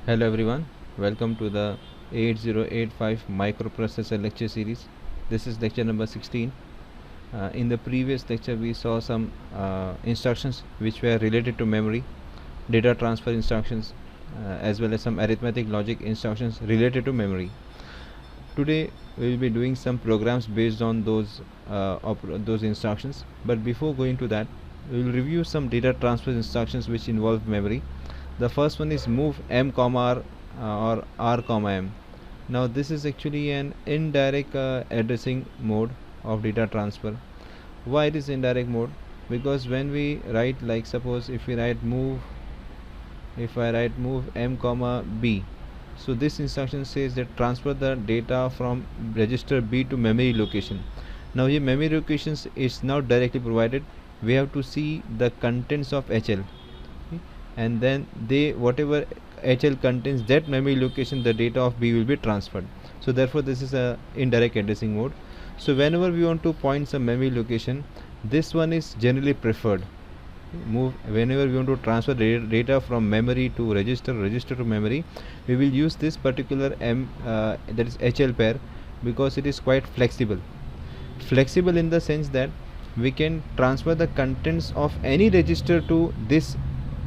Hello everyone, welcome to the 8085 microprocessor lecture series. This is lecture number 16. In the previous lecture we saw some instructions which were related to memory, data transfer instructions, as well as some arithmetic logic instructions related to memory. Today we will be doing some programs based on those instructions, but before going to that we will review some data transfer instructions which involve memory. The first one is move m comma r or r comma m. Now this is actually an indirect addressing mode of data transfer. Why it is indirect mode? Because when we write, like suppose if we write move, if I write move m comma b, so this instruction says that transfer the data from register B to memory location. Now here memory locations is not directly provided. We have to see the contents of HL, and then whatever HL contains that memory location, the data of B will be transferred. So therefore this is a indirect addressing mode. So whenever we want to point some memory location, this one is generally preferred. Whenever we want to transfer data from memory to register to memory, we will use this particular that is HL pair, because it is quite flexible in the sense that we can transfer the contents of any register to this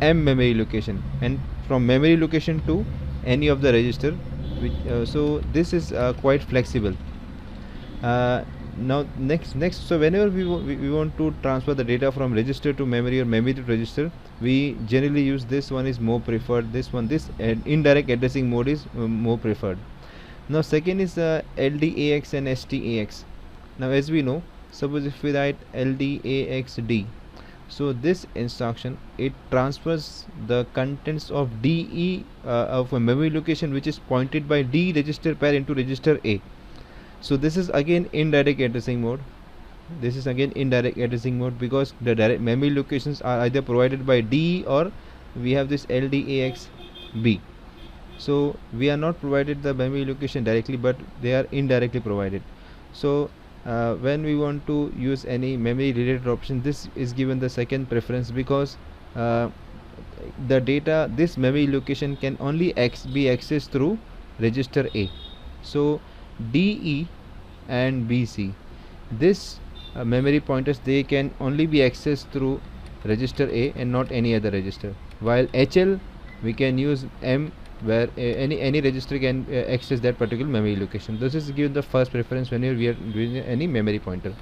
M memory location, and from memory location to any of the register, so this is quite flexible. Now next, so whenever we want to transfer the data from register to memory or memory to register, we generally use this one is more preferred. This indirect addressing mode is more preferred. Now second is LDAX and STAX. Now as we know, suppose if we write LDAXD, so this instruction, it transfers the contents of DE of a memory location which is pointed by D register pair into register A. So this is again indirect addressing mode. Because the direct memory locations are either provided by D or we have this LDAXB. So we are not provided the memory location directly, but they are indirectly provided. So when we want to use any memory related option, this is given the second preference, because the data, this memory location can only be accessed through register A. So DE and BC, this memory pointers, they can only be accessed through register A and not any other register, while HL we can use M, where any register can access that particular memory location. This is given the first preference whenever we are doing any memory pointer.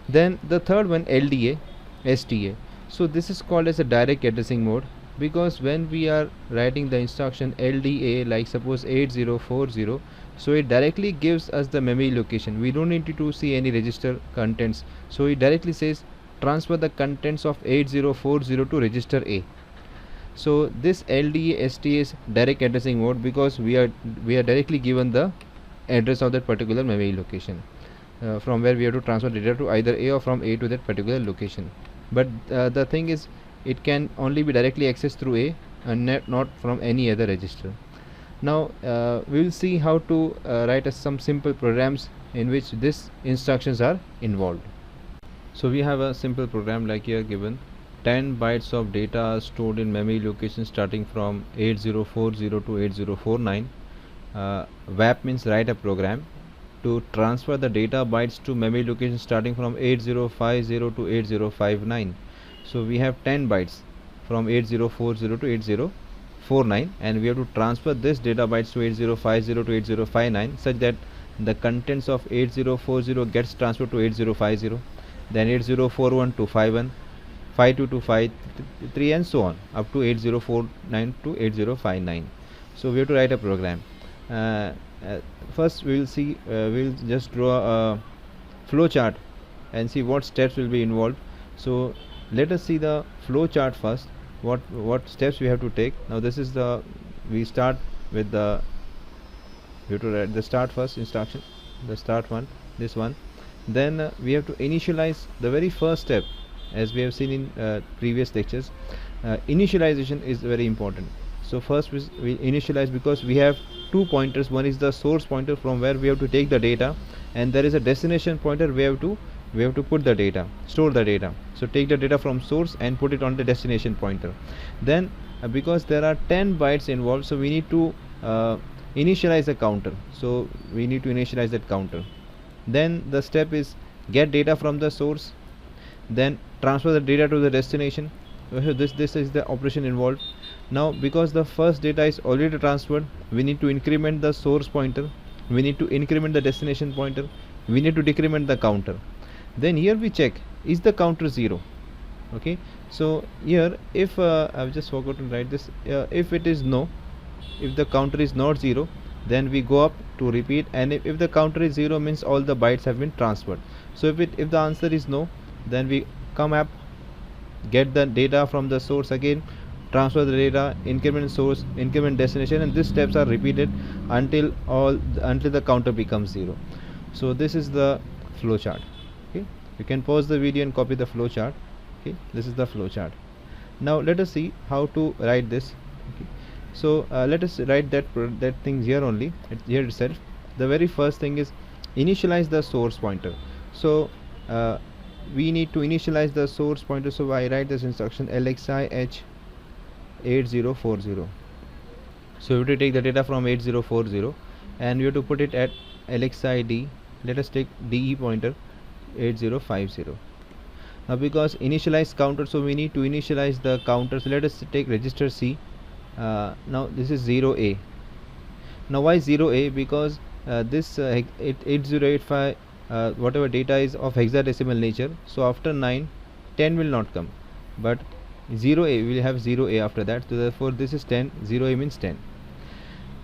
Then the third one, LDA STA. So this is called as a direct addressing mode, because when we are writing the instruction LDA, like suppose 8040, so it directly gives us the memory location. We don't need to see any register contents, so it directly says transfer the contents of 8040 to register A. So this LDA STA is direct addressing mode, because we are directly given the address of that particular memory location, from where we have to transfer data to either A or from A to that particular location. But the thing is, it can only be directly accessed through A and not from any other register. Now we will see how to write some simple programs in which these instructions are involved. So we have a simple program like here given. 10 bytes of data are stored in memory location starting from 8040 to 8049. WAP means write a program to transfer the data bytes to memory location starting from 8050 to 8059. So we have 10 bytes from 8040 to 8049, and we have to transfer this data bytes to 8050 to 8059 such that the contents of 8040 gets transferred to 8050, then 8041 to 51, 52 to 53, and so on up to 8049 to 8059. So we have to write a program. First we will see, we will just draw a flow chart and see what steps will be involved. So let us see the flow chart first, what steps we have to take. Now this is we start with we have to write the start first instruction, the start one, this one. Then we have to initialize the very first step, as we have seen in previous lectures. Initialization is very important. So first we initialize, because we have two pointers. One is the source pointer from where we have to take the data, and there is a destination pointer where we have to put the data, store the data. So take the data from source and put it on the destination pointer. Then because there are 10 bytes involved, so we need to initialize the counter. So we need to initialize that counter. Then the step is get data from the source, then transfer the data to the destination. This is the operation involved. Now because the first data is already transferred, we need to increment the source pointer, we need to increment the destination pointer, we need to decrement the counter. Then here we check, is the counter 0? Okay, so here if I've just forgotten to write this, if it is no, if the counter is not 0, then we go up to repeat, and if the counter is 0 means all the bytes have been transferred. So if the answer is no, then we come up, get the data from the source again, transfer the data, increment source, increment destination, and these steps are repeated until the counter becomes 0. So this is the flow chart. Okay, you can pause the video and copy the flow chart. Okay, this is the flow chart. Now let us see how to write this. Okay, so let us write that things here only, here itself. The very first thing is initialize the source pointer. So we need to initialize the source pointer, so I write this instruction LXI H 8040. So we have to take the data from 8040 and we have to put it at LXI D. Let us take DE pointer 8050. Now because initialize counter, so we need to initialize the counter. So let us take register C. Now this is 0A. Now why 0A? Because this 8085 whatever data is of hexadecimal nature, so after 9, 10 will not come, but 0A will have 0A after that, so therefore this is 10, 0A means 10.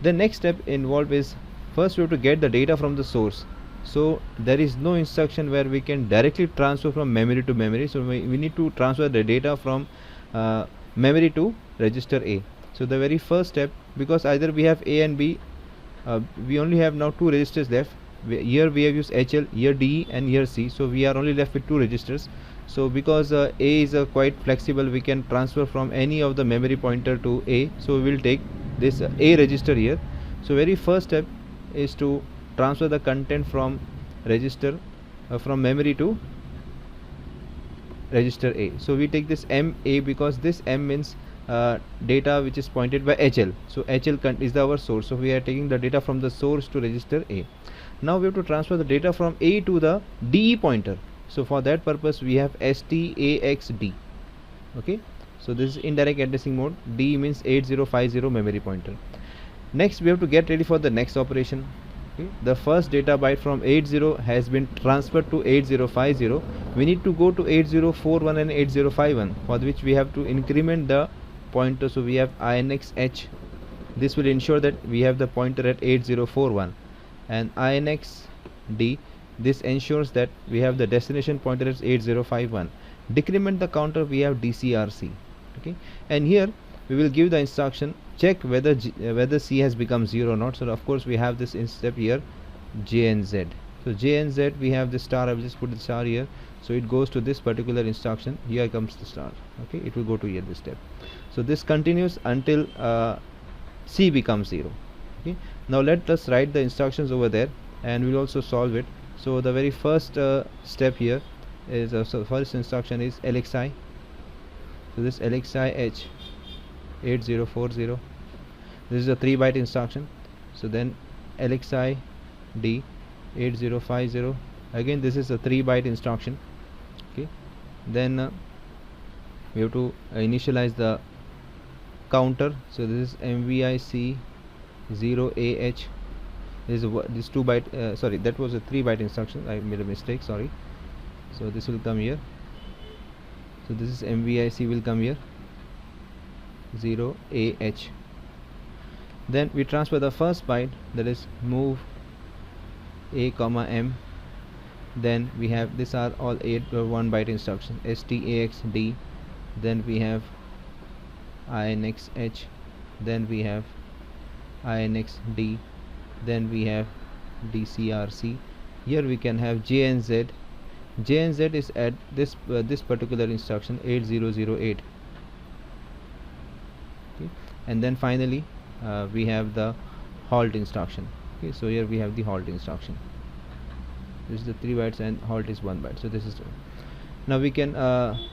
The next step involved is, first we have to get the data from the source. So there is no instruction where we can directly transfer from memory to memory, so we need to transfer the data from memory to register A. So the very first step, because either we have A and B, we only have now 2 registers left. Here we have used HL, here D and here C, so we are only left with 2 registers. So because A is quite flexible, we can transfer from any of the memory pointer to A, so we will take this A register here. So very first step is to transfer the content from register from memory to register A. So we take this MA because this M means data which is pointed by HL, so HL is our source, so we are taking the data from the source to register A. Now we have to transfer the data from A to the DE pointer, so for that purpose we have STAXD. Okay, so this is indirect addressing mode. D means 8050 memory pointer. Next we have to get ready for the next operation. Okay, the first data byte from 80 has been transferred to 8050. We need to go to 8041 and 8051, for which we have to increment the pointer, so we have INXH. This will ensure that we have the pointer at 8041, and INXD, this ensures that we have the destination pointer at 8051. Decrement the counter, we have DCRC. Okay, and here we will give the instruction check whether C has become 0 or not. So of course we have this in step here, J and Z. So J and Z, we have the star. I will just put the star here, so it goes to this particular instruction. Here comes the star. Okay, it will go to here, this step. So this continues until C becomes 0. Okay, now let us write the instructions over there and we'll also solve it. So the very first step here is so first instruction is LXI. So this LXI H 8040, this is a 3 byte instruction. So then LXI D 8050, again this is a 3 byte instruction. Okay, then we have to initialize the counter. So this is MVIC 0AH. This 2 byte sorry, that was a 3 byte instruction, I made a mistake, sorry. So this will come here, so this is MVIC will come here 0AH. Then we transfer the first byte, that is move A comma M. Then we have, these are all 1 byte instruction, STAXD. Then we have INXH. Then we have INXD. Then we have DCRC. Here we can have J and Z. J and Z is at this this particular instruction 8008. Okay, and then finally we have the halt instruction. Okay, so here we have the halt instruction. This is the 3 bytes and halt is 1 byte. So this is now we can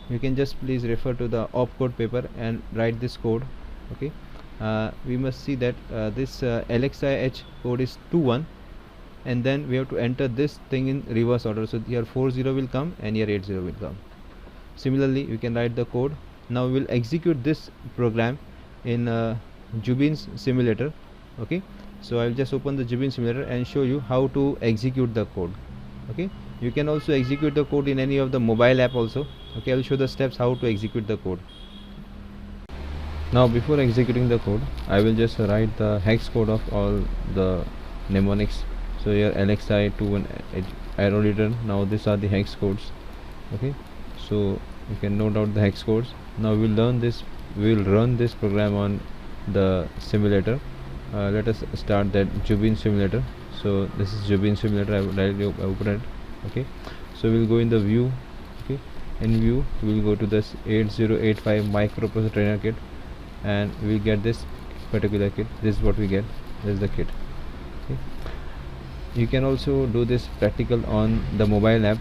you can just please refer to the opcode paper and write this code. Okay, we must see that this LXI-H code is 21, and then we have to enter this thing in reverse order. So here 40 will come and here 80 will come. Similarly, we can write the code. Now we will execute this program in Jubin's simulator. Okay, so I will just open the Jubin simulator and show you how to execute the code. Okay, you can also execute the code in any of the mobile app also. Okay, I will show the steps how to execute the code. Now before executing the code, I will just write the hex code of all the mnemonics. So here LXI to an arrow return. Now these are the hex codes. Okay, so you can note out the hex codes. Now we will run this program on the simulator. Let us start that Jubin simulator. So this is Jubin simulator. I will directly open it. Okay, so we'll go in the view. Okay, in view we'll go to this 8085 microprocessor trainer kit, and we'll get this particular kit. This is what we get. This is the kit. Okay, you can also do this practical on the mobile app,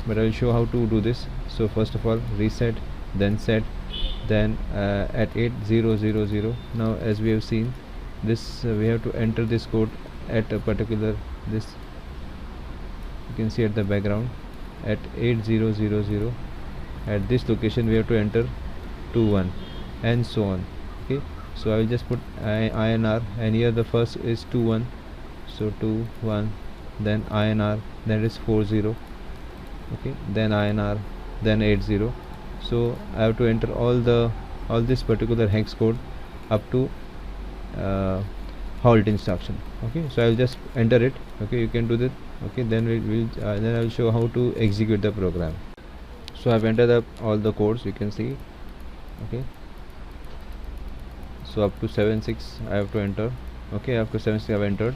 but I will show how to do this. So first of all, reset, then set, then at 8000. Now as we have seen this, we have to enter this code at a particular, this you can see at the background, at 8000. At this location we have to enter 21 and so on. Okay, so I will just put INR, and here the first is 21, so 21, then INR, then it is 40. Okay, then INR, then 80. So I have to enter all this particular hex code up to halt instruction. Okay, so I will just enter it. Okay, you can do that. Okay, then then I will show how to execute the program. So I have entered all the codes, you can see. Okay, so up to 76 I have to enter. Okay, up to 76 I have entered,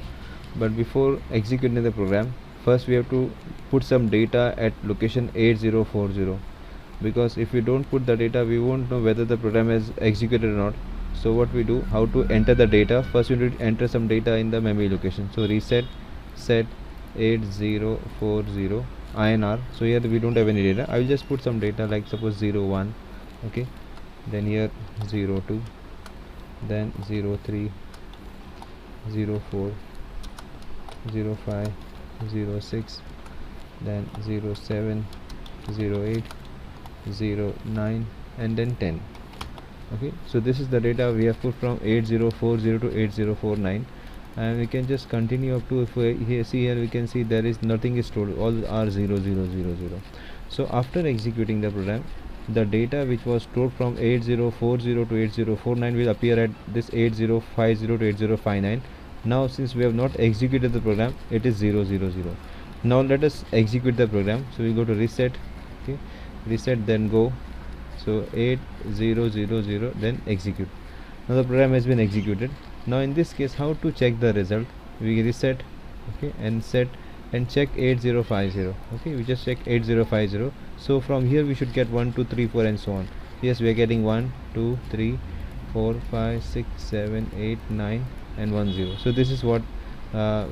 but before executing the program, first we have to put some data at location 8040, because if we don't put the data, we won't know whether the program is executed or not. So what we do, how to enter the data, first we need to enter some data in the memory location. So reset, set 8040 INR. So here we don't have any data. I will just put some data, like suppose 01. Okay, then here 02, then 03, 04, 05, 06, then 07, 08, 09, and then 10. Okay, so this is the data we have put from 8040 to 8049, and we can just continue up to, if we see here, we can see there is nothing is stored, all are 0000. So after executing the program, the data which was stored from 8040 to 8049 will appear at this 8050 to 8059. Now since we have not executed the program, it is 000. Now let us execute the program. So we go to reset. Okay, reset, then go, so 8000, then execute. Now the program has been executed. Now in this case, how to check the result? We reset, okay, and set and check 8050. Okay, we just check 8050. So from here we should get 1 2 3 4 and so on. Yes, we are getting 1 2 3 4 5 6 7 8 9 and 1 0. So this is what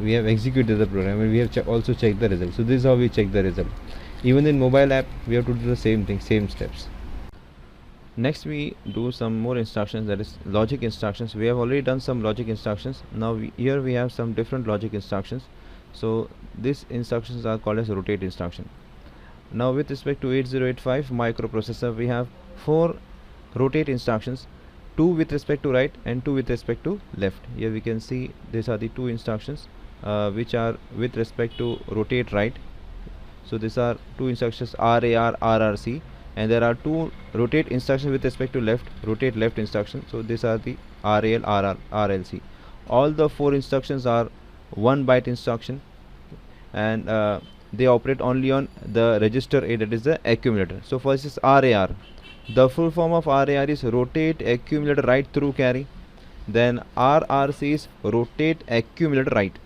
we have executed the program, and we have also checked the result. So this is how we check the result. Even in mobile app we have to do the same thing, same steps. Next we do some more instructions, that is logic instructions. We have already done some logic instructions. Now here we have some different logic instructions. So these instructions are called as rotate instruction. Now with respect to 8085 microprocessor, we have 4 rotate instructions, 2 with respect to right and 2 with respect to left. Here we can see these are the 2 instructions which are with respect to rotate right. So these are 2 instructions, RAR, RRC, and there are 2 rotate instructions with respect to left, rotate left instruction. So these are the RAL, RR, RLC. All the 4 instructions are 1 byte instruction, and they operate only on the register A, that is the accumulator. So first is RAR. The full form of RAR is rotate accumulator right through carry. Then RRC is rotate accumulator right,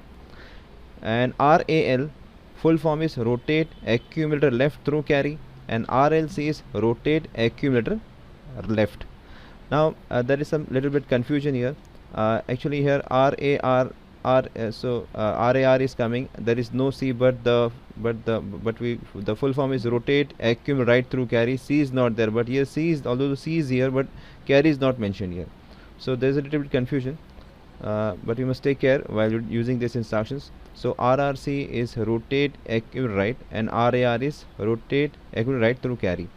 and RAL full form is rotate accumulator left through carry, and RLC is rotate accumulator left. Now there is some little bit confusion here. Actually here RAR is coming. There is no C, but the full form is rotate accumulator right through carry. C is not there, but here C is, although the C is here, but carry is not mentioned here. So there's a little bit confusion, but you must take care while you're using these instructions. So RRC is rotate equal right, and RAR is rotate equal right through carry.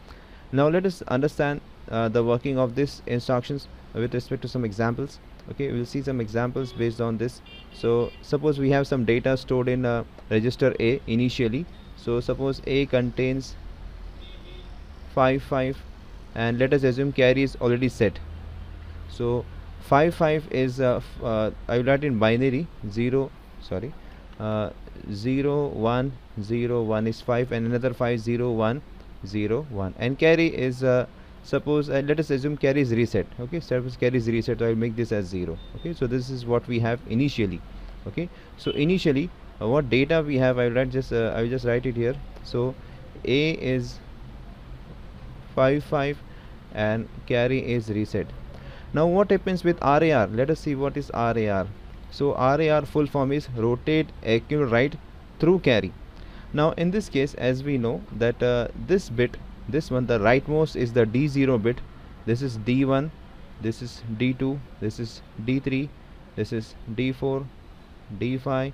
Now let us understand the working of these instructions with respect to some examples. Okay, we'll see some examples based on this. So suppose we have some data stored in register A initially. So suppose A contains 5 and let us assume carry is already set. So 5 is I will write in binary 0 1 0 1 is 5 and another 5 0 1 0 1, and carry is suppose let us assume carry is reset. Okay, suppose carry is reset, so I will make this as 0. Okay, so this is what we have initially. Okay, so initially what data we have, I will just write it here. So A is 5 and carry is reset. Now what happens with RAR? Let us see what is RAR. So RAR full form is rotate equal right through carry. Now in this case, as we know that this bit, this one, the rightmost is the D0 bit. This is D1, this is D2, this is D3, this is D4, D5,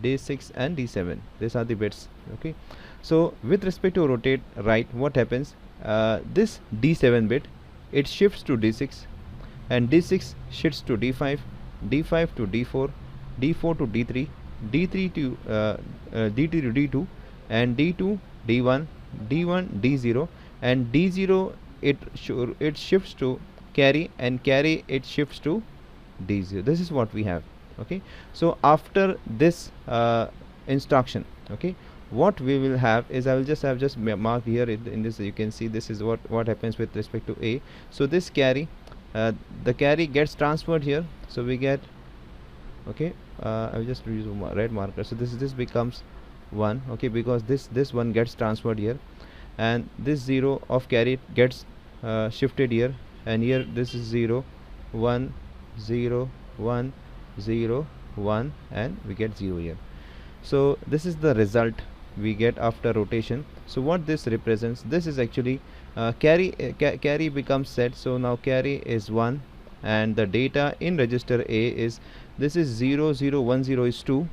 D6 and D7. These are the bits. Okay, so with respect to rotate right, what happens? This D7 bit, it shifts to D6, and D6 shifts to D5, D5 to D4, D4 to D3, D3 to D2 to D2, and D2 D1, D1 D0, and D0 it shifts to carry, and carry it shifts to D0. This is what we have. Okay, so after this instruction, okay, what we will have is, I will just have marked here in this. You can see this is what happens with respect to A. So this carry, the carry gets transferred here. So we get, okay, I will just use red marker. So this becomes 1. Okay, because this one gets transferred here, and this 0 of carry gets shifted here, and here this is 0 1 0 1 0 1, and we get 0 here. So this is the result we get after rotation. So what this represents, this is actually carry becomes set. So now carry is 1, and the data in register A is, this is 0 0 1 0 is 2,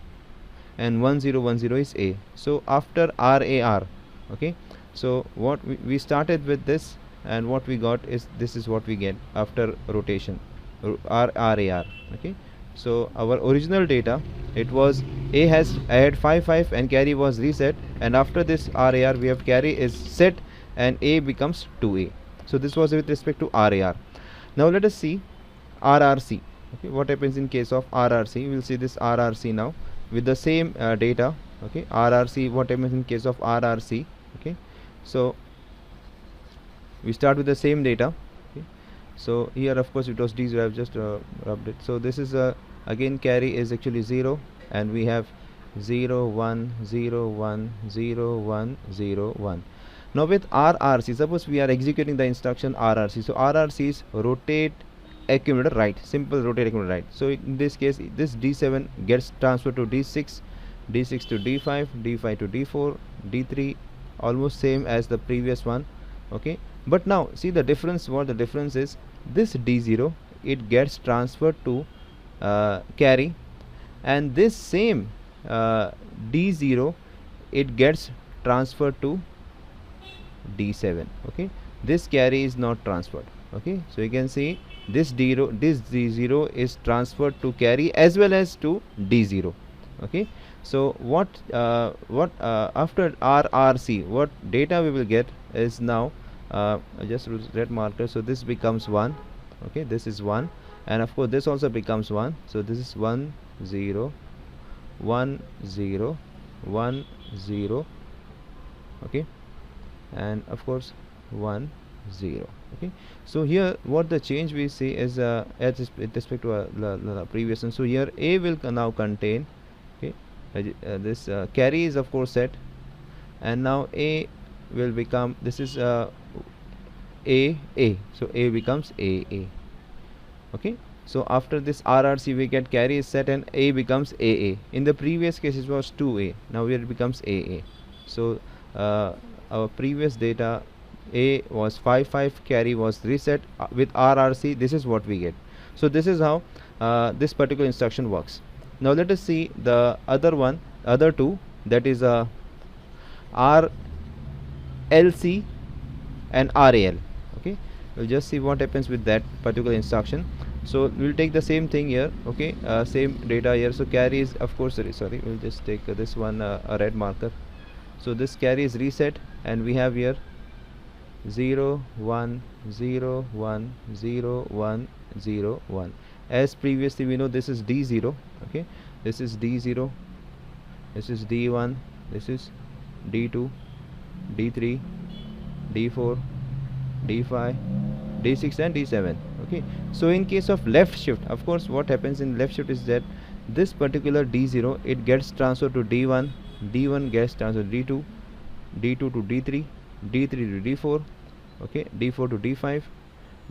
and 1 0 1 0 is A. So after RAR, okay, so what we started with this, and what we got is, this is what we get after rotation, RAR. Okay, so our original data, it was I had 5 and carry was reset, and after this RAR we have carry is set and A becomes 2A. So this was with respect to RAR. Now let us see RRC. Okay, what happens in case of RRC? We will see this RRC now with the same data. Okay, RRC, what happens in case of RRC? Okay, so we start with the same data. Okay, so here of course it was D0, I have just rubbed it. So this is again carry is actually 0, and we have 0 1 0 1 0 1 0 1. Now with RRC, suppose we are executing the instruction RRC. So RRC is rotate accumulator right, simple rotate accumulator right. So in this case, this D7 gets transferred to D6, D6 to D5, D5 to D4, D3, almost same as the previous one. Okay, but now see the difference. What the difference is, this D0 it gets transferred to carry, and this same D0 it gets transferred to D7. Okay, this carry is not transferred. Okay, so you can see this D0 is transferred to carry as well as to D0. Okay, so what after RRC, what data we will get is now just red marker. So this becomes 1. Okay, this is 1, and of course this also becomes 1. So this is 1 0 1 0 1 0. Okay, and of course 1 0. Okay, so here what the change we see is with respect to the previous one. So here A will now contain, okay, this carry is of course set, and now A will become, this is A. So A becomes AA. Okay, so after this RRC we get carry is set and A becomes AA. In the previous case it was 2A, now here it becomes AA. So our previous data, A was 5 carry was reset. With RRC this is what we get. So this is how this particular instruction works. Now let us see the other two, that is RLC and RAL. Okay, we'll just see what happens with that particular instruction. So we'll take the same thing here. Okay, same data here. So carry is, of course, sorry, we'll just take this one, a red marker. So this carry is reset, and we have here 0 1 0 1 0 1 0 1. As previously we know, this is D0. Okay, this is D0, this is D1, this is D2, D3, D4, D5, D6 and D7. Okay, so in case of left shift, of course, what happens in left shift is that this particular D0, it gets transferred to D1, D1 gets transferred to D2, D2 to D3, D3 to D4, okay, D4 to D5,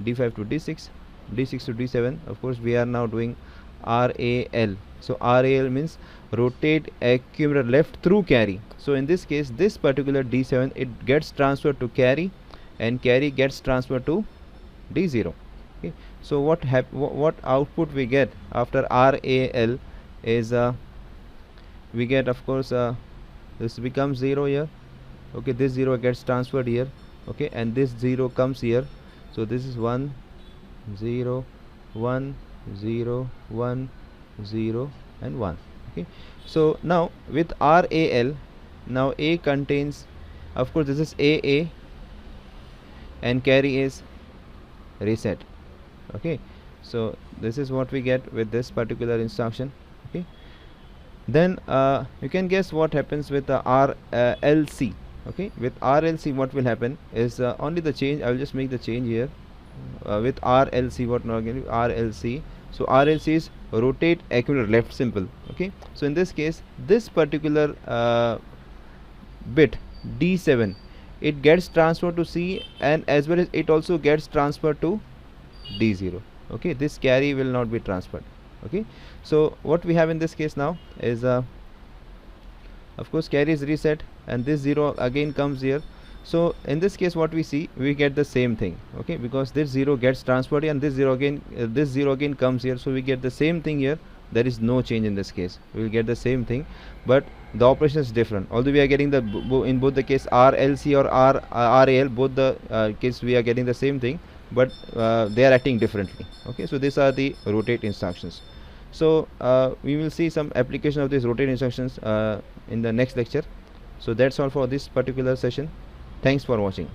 D5 to D6, D6 to D7. Of course, we are now doing RAL. So RAL means rotate accumulator left through carry. So in this case, this particular D7, it gets transferred to carry, and carry gets transferred to D0. Okay, so what output we get after RAL is we get, of course, this becomes 0 here. Okay, this 0 gets transferred here. Okay, and this 0 comes here. So this is 1 0 1 0 1 0 and 1. Okay, so now with RAL, now A contains, of course, this is AA, and carry is reset. Okay, so this is what we get with this particular instruction. Okay, then you can guess what happens with the RLC. Okay, with RLC, what will happen is only the change. I will just make the change here. With RLC, what now again? RLC. So RLC is rotate accumulator left, simple. Okay, so in this case, this particular bit D7, it gets transferred to C, and as well as it also gets transferred to D0. Okay, this carry will not be transferred. Okay, so what we have in this case now is of course, carry is reset, and this 0 again comes here. So in this case, what we see, we get the same thing. Okay, because this 0 gets transferred, and this 0 again comes here. So we get the same thing here. There is no change in this case. We will get the same thing, but the operation is different. Although we are getting the in both the case RLC or RAL, both the case we are getting the same thing, but they are acting differently. Okay, so these are the rotate instructions. So we will see some application of these rotate instructions in the next lecture. So that's all for this particular session. Thanks for watching.